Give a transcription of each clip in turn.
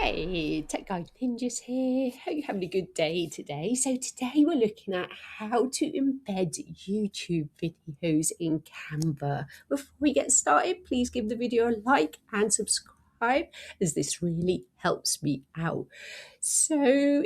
Hey, Tech Guide Ninjas here. Hope you're having a good day today. So today we're looking at how to embed YouTube videos in Canva. Before we get started, please give the video a like and subscribe as this really helps me out. So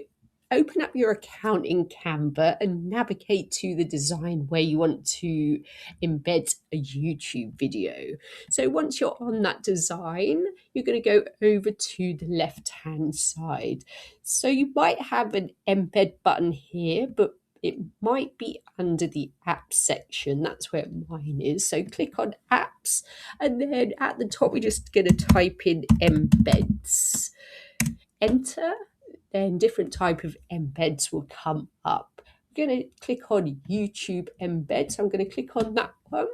open up your account in Canva and navigate to the design where you want to embed a YouTube video. So once you're on that design, you're going to go over to the left-hand side. So you might have an embed button here, but it might be under the apps section. That's where mine is. So click on apps, and then at the top, we're just going to type in embeds. Enter. Then different type of embeds will come up. I'm going to click on YouTube embed. So I'm going to click on that one.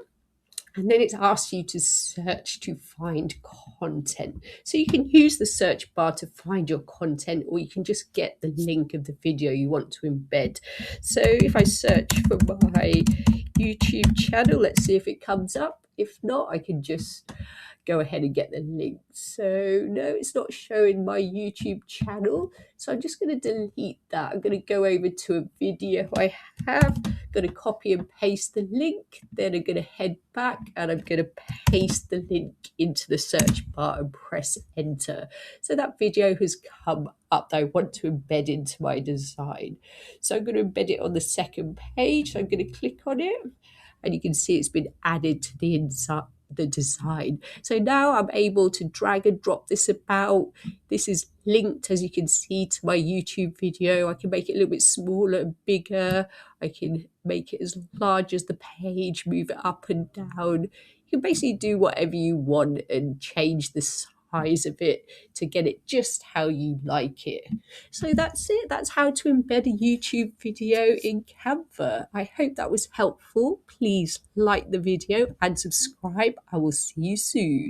And then it asks you to search to find content. So you can use the search bar to find your content, or you can just get the link of the video you want to embed. So if I search for my YouTube channel, let's see if it comes up. If not, I can just go ahead and get the link. So no, it's not showing my YouTube channel. So I'm just going to delete that. I'm going to go over to a video I have. I'm going to copy and paste the link. Then I'm going to head back and I'm going to paste the link into the search bar and press enter. So that video has come up that I want to embed into my design. So I'm going to embed it on the second page. So I'm going to click on it, and you can see it's been added to the design. So now I'm able to drag and drop this about. This is linked, as you can see, to my YouTube video. I can make it a little bit smaller and bigger. I can make it as large as the page, move it up and down. You can basically do whatever you want and change the size of it to get it just how you like it. So that's it. That's how to embed a YouTube video in Canva. I hope that was helpful. Please like the video and subscribe. I will see you soon.